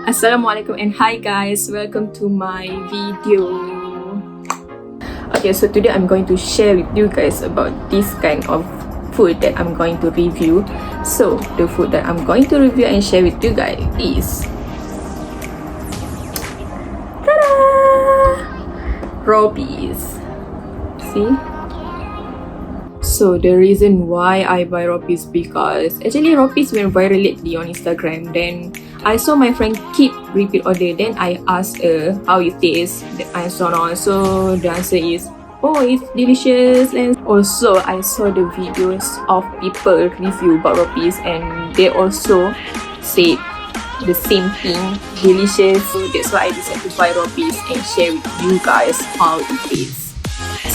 Assalamualaikum and hi guys, welcome to my video. Okay, so today I'm going to share with you guys about this kind of food that I'm going to review. So the food that I'm going to review and share with you guys is ta-da! Ropis. See? So the reason why I buy Ropis because actually Ropis went viral lately on Instagram. Then I saw my friend keep repeat order. Then I asked her how it tastes and so on. So the answer is, oh, it's delicious. And also I saw the videos of people review about Ropis and they also said the same thing, delicious. So that's why I decided to buy Ropis and share with you guys how it tastes.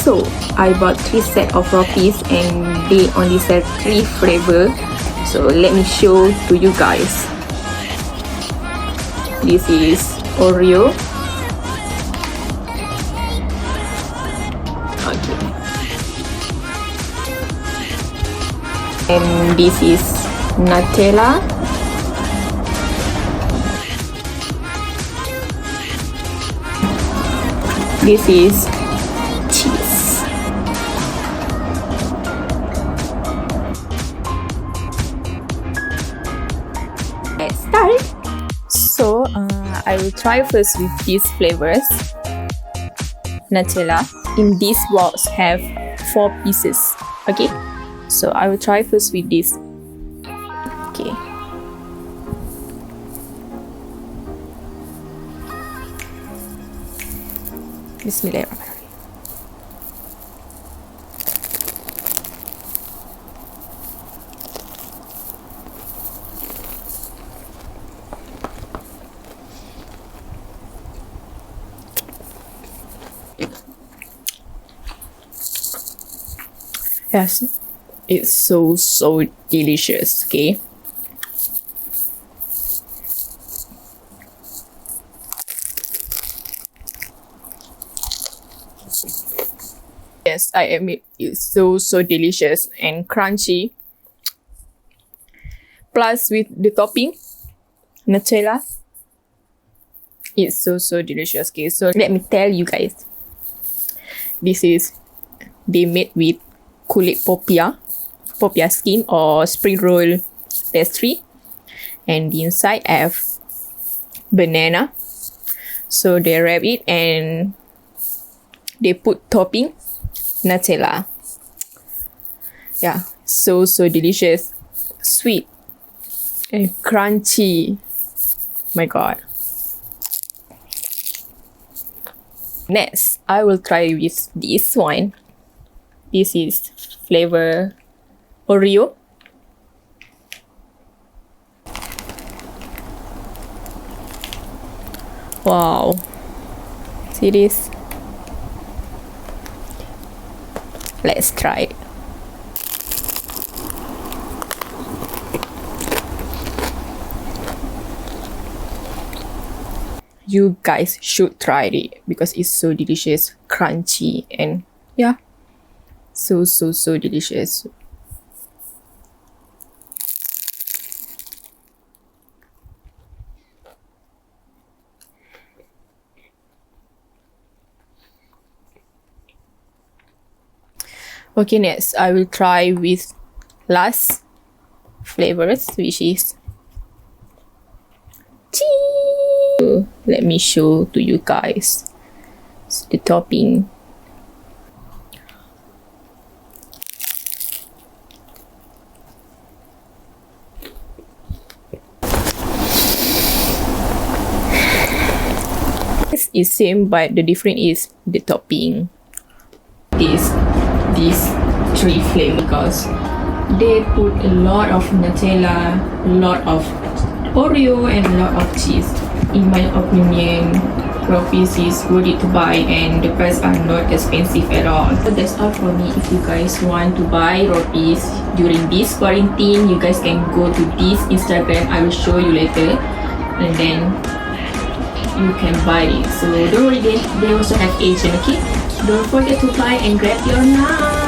So I bought 3 sets of Ropis and they only sell 3 flavors. So let me show to you guys. This is Oreo. Okay. And this is Nutella. This is cheese. Let's start. So I will try first with these flavors. Nutella. In this box have 4 pieces. Okay, so I will try first with this. Okay. Bismillahirrahmanirrahim. Yes, it's so delicious. Okay, yes, I admit it's so delicious and crunchy. Plus with the topping, Nutella, it's so delicious. Okay, so let me tell you guys, this is they made with kulit popia skin or spring roll pastry, and the inside have banana. So they wrap it and they put topping Nutella. Yeah, so delicious, sweet and crunchy. My god. Next, I will try with this one. This is flavor Oreo. Wow. See this? Let's try it. You guys should try it because it's so delicious, crunchy, and yeah, so delicious. Okay, next I will try with last flavors, which is cheese. Let me show to you guys the topping. It's same, but the difference is the topping. These 3 flavors because they put a lot of Nutella, a lot of Oreo, and a lot of cheese. In my opinion, Ropis is worth it to buy and the price are not expensive at all. So that's all for me. If you guys want to buy Ropis during this quarantine, you guys can go to this Instagram. I will show you later, and then you can buy it. So don't worry, they also have agent. Okay, don't forget to buy and grab your now.